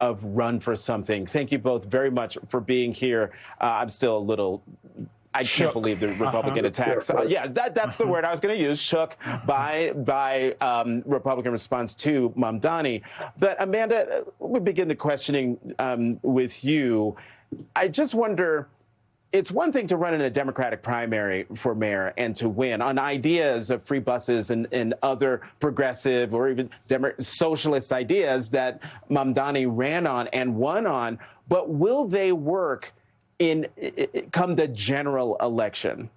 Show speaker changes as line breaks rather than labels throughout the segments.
of run for something. Thank you both very much for being here. I'm still a little... I can't believe the Republican attacks. Yeah, that's the word I was going to use, shook by Republican response to Mamdani. But Amanda, let me begin the questioning with you. I just wonder, it's one thing to run in a Democratic primary for mayor and to win on ideas of free buses and other progressive or even socialist ideas that Mamdani ran on and won on. But will they work come the general election?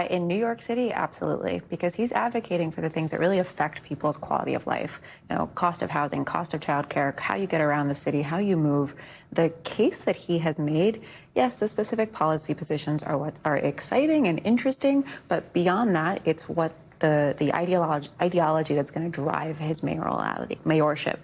In New York City, absolutely, because he's advocating for the things that really affect people's quality of life. You know, cost of housing, cost of childcare, how you get around the city, how you move. The case that he has made, yes, the specific policy positions are what are exciting and interesting, but beyond that, it's what the ideology that's going to drive his mayorship.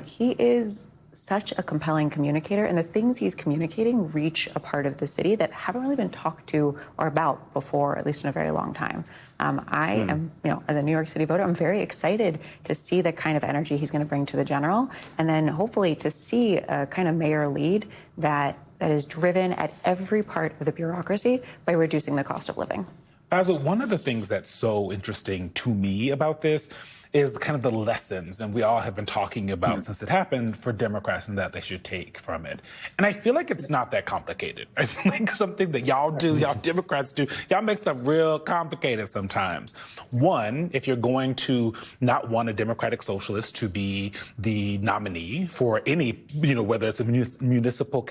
He is such a compelling communicator, and the things he's communicating reach a part of the city that haven't really been talked to or about before, at least in a very long time. I am, as a New York City voter, I'm very excited to see the kind of energy he's going to bring to the general, and then hopefully to see a kind of mayor lead that is driven at every part of the bureaucracy by reducing the cost of living.
Basil, one of the things that's so interesting to me about this is kind of the lessons, and we all have been talking about since it happened, for Democrats and that they should take from it. And I feel like it's not that complicated. I feel like something that y'all do, y'all Democrats do, y'all make stuff real complicated sometimes. One, if you're going to not want a Democratic socialist to be the nominee for any, whether it's a municipal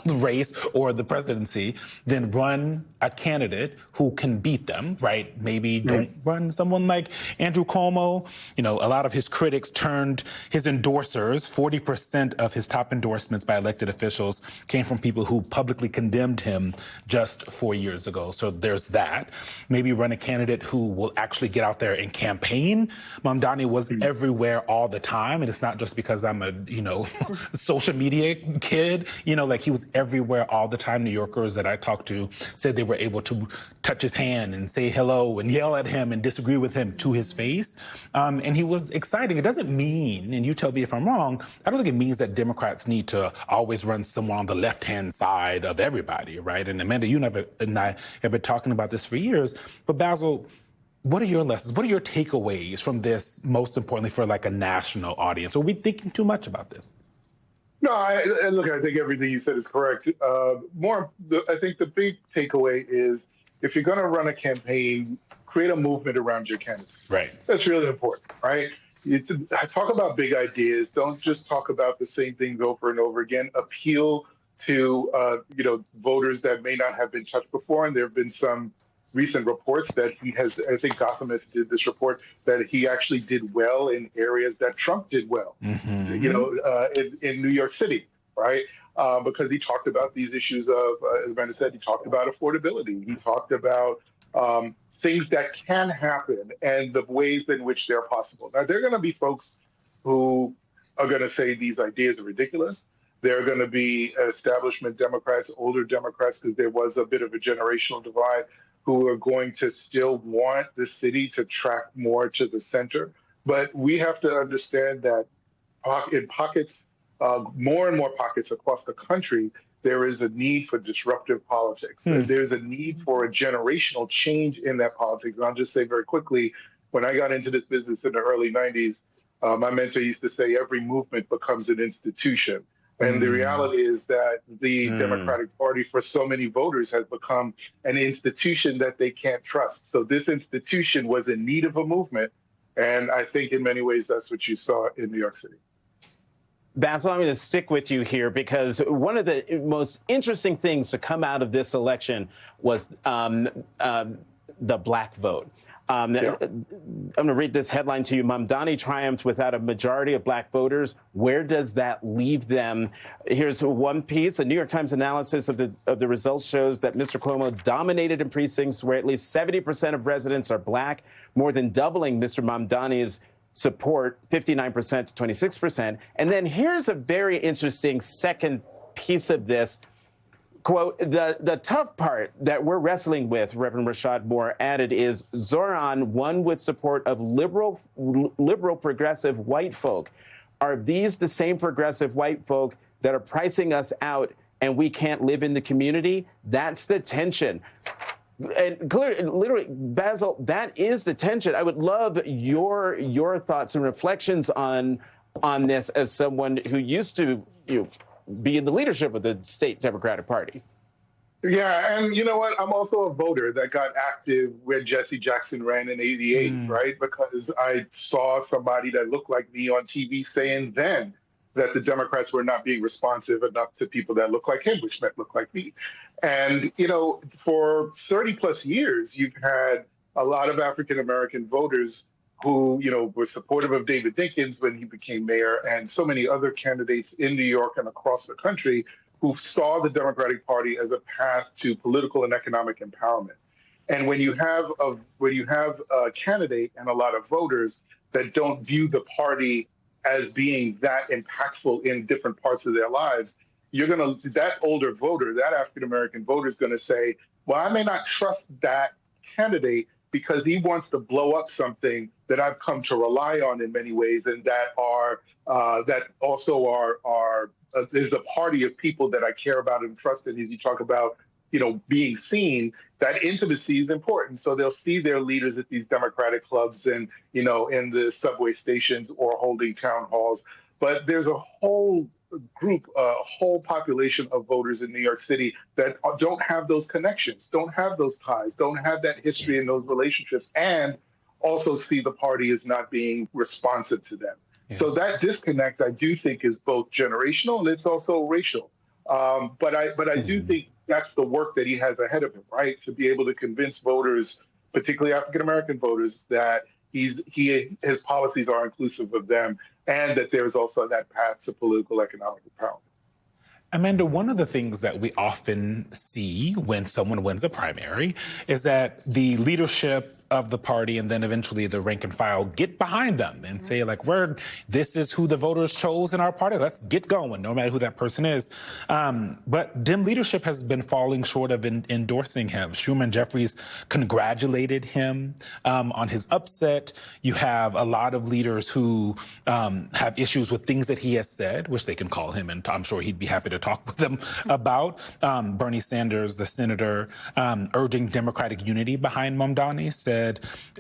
race or the presidency, then run a candidate who can beat them, right? Maybe don't run someone like Andrew Cuomo. A lot of his critics turned his endorsers. 40% of his top endorsements by elected officials came from people who publicly condemned him just 4 years ago. So there's that. Maybe run a candidate who will actually get out there and campaign. Mamdani was everywhere all the time. And it's not just because I'm a, social media kid. Like he was everywhere all the time. New Yorkers that I talked to said they were able to touch his hand and say hello and yell at him and disagree with him to his face. And he was exciting. It doesn't mean, and you tell me if I'm wrong, I don't think it means that Democrats need to always run someone on the left-hand side of everybody, right? And Amanda, you and I have been talking about this for years. But Basil, what are your lessons? What are your takeaways from this, most importantly, for like a national audience? Are we thinking too much about this?
No, I think everything you said is correct. I think the big takeaway is if you're going to run a campaign, create a movement around your candidates.
Right.
That's really important, right? Talk about big ideas. Don't just talk about the same things over and over again. Appeal to, voters that may not have been touched before. And there have been some recent reports that he has, I think Gotham has did this report, that he actually did well in areas that Trump did well, in New York City, right? Because he talked about these issues of, as Amanda said, he talked about affordability. He talked about things that can happen and the ways in which they're possible. Now, there are going to be folks who are going to say these ideas are ridiculous. There are going to be establishment Democrats, older Democrats, because there was a bit of a generational divide, who are going to still want the city to track more to the center. But we have to understand that in pockets, more and more pockets across the country, there is a need for disruptive politics. There's a need for a generational change in that politics. And I'll just say very quickly, when I got into this business in the early 90s, my mentor used to say, every movement becomes an institution. And the reality is that the Democratic Party, for so many voters, has become an institution that they can't trust. So this institution was in need of a movement. And I think in many ways, that's what you saw in New York City.
Basil, I'm going to stick with you here because one of the most interesting things to come out of this election was the black vote. I'm going to read this headline to you. Mamdani triumphed without a majority of black voters. Where does that leave them? Here's one piece. A New York Times analysis of the results shows that Mr. Cuomo dominated in precincts where at least 70% of residents are black, more than doubling Mr. Mamdani's support, 59% to 26%. And then here's a very interesting second piece of this. Quote, the tough part that we're wrestling with, Reverend Rashad Moore added, is Zohran won with support of liberal progressive white folk. Are these the same progressive white folk that are pricing us out and we can't live in the community? That's the tension. And clearly, literally, Basil, that is the tension. I would love your thoughts and reflections on this as someone who used to be in the leadership of the state Democratic Party.
Yeah, and you know what? I'm also a voter that got active when Jesse Jackson ran in '88, right? Because I saw somebody that looked like me on TV saying then that the Democrats were not being responsive enough to people that look like him, which meant look like me. And, for 30 plus years, you've had a lot of African-American voters who, were supportive of David Dinkins when he became mayor, and so many other candidates in New York and across the country who saw the Democratic Party as a path to political and economic empowerment. And when you have a candidate and a lot of voters that don't view the party as being that impactful in different parts of their lives, that older voter, that African-American voter is going to say, well, I may not trust that candidate because he wants to blow up something that I've come to rely on in many ways, and that is the party of people that I care about and trust. And as you talk about, being seen, that intimacy is important. So they'll see their leaders at these Democratic clubs and, in the subway stations or holding town halls. But there's a whole group, a whole population of voters in New York City that don't have those connections, don't have those ties, don't have that history and those relationships, and also see the party as not being responsive to them. Yeah. So that disconnect, I do think, is both generational and it's also racial. But I do think that's the work that he has ahead of him, right? To be able to convince voters, particularly African-American voters, that his policies are inclusive of them, and that there's also that path to political economic empowerment.
Amanda, one of the things that we often see when someone wins a primary is that the leadership of the party and then eventually the rank and file get behind them and say, like, this is who the voters chose in our party. Let's get going, no matter who that person is. But Dem leadership has been falling short of endorsing him. Schumer and Jeffries congratulated him on his upset. You have a lot of leaders who have issues with things that he has said, which they can call him, and I'm sure he'd be happy to talk with them about. Bernie Sanders, the senator, urging Democratic unity behind Mamdani, said,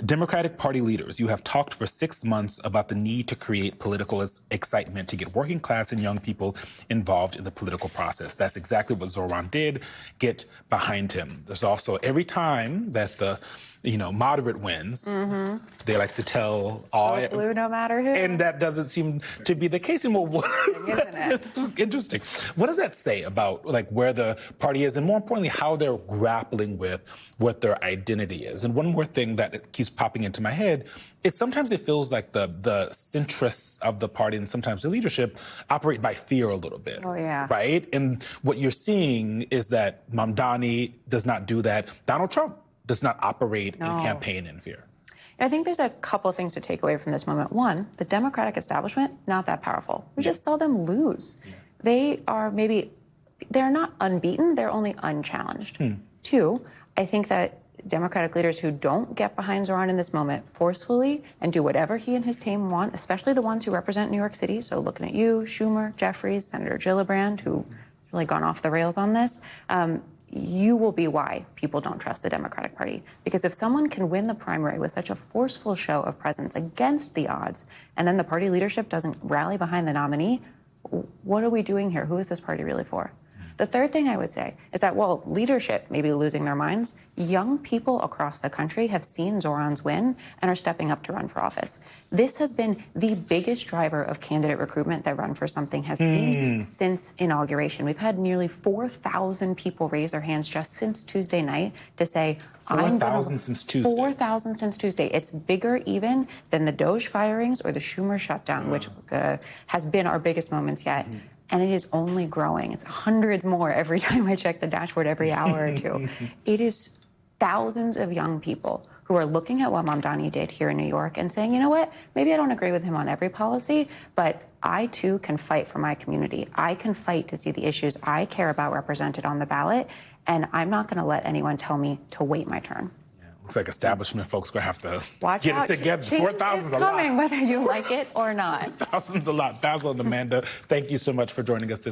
Democratic Party leaders, you have talked for 6 months about the need to create political excitement to get working class and young people involved in the political process. That's exactly what Zohran did. Get behind him. There's also, every time that the moderate wins, they like to tell all
blue, no matter who.
And that doesn't seem to be the case anymore. It's interesting. What does that say about where the party is, and more importantly, how they're grappling with what their identity is? And one more thing that keeps popping into my head is sometimes it feels like the centrists of the party and sometimes the leadership operate by fear a little bit.
Oh, yeah.
Right? And what you're seeing is that Mamdani does not do that. Donald Trump does not operate in campaign in fear.
I think there's a couple of things to take away from this moment. One, the Democratic establishment, not that powerful. We just saw them lose. Yeah. They're not unbeaten, they're only unchallenged. Two, I think that Democratic leaders who don't get behind Zohran in this moment forcefully and do whatever he and his team want, especially the ones who represent New York City, so looking at you, Schumer, Jeffries, Senator Gillibrand, who's really gone off the rails on this, you will be why people don't trust the Democratic Party. Because if someone can win the primary with such a forceful show of presence against the odds, and then the party leadership doesn't rally behind the nominee, what are we doing here? Who is this party really for? The third thing I would say is that while leadership may be losing their minds, young people across the country have seen Zohran's win and are stepping up to run for office. This has been the biggest driver of candidate recruitment that Run for Something has seen since inauguration. We've had nearly 4,000 people raise their hands just since Tuesday night to say,
4,000 since Tuesday.
4,000 since Tuesday. It's bigger even than the Doge firings or the Schumer shutdown, which has been our biggest moments yet. And it is only growing. It's hundreds more every time I check the dashboard every hour or two. It is thousands of young people who are looking at what Mamdani did here in New York and saying, you know what, maybe I don't agree with him on every policy, but I too can fight for my community. I can fight to see the issues I care about represented on the ballot, and I'm not going to let anyone tell me to wait my turn.
Looks like establishment folks going to have to
Watch
get
out.
it together.
Change
4,000 is
is
a lot.
coming, whether you like it or not.
4,000 is a lot. Basil and Amanda, thank you so much for joining us this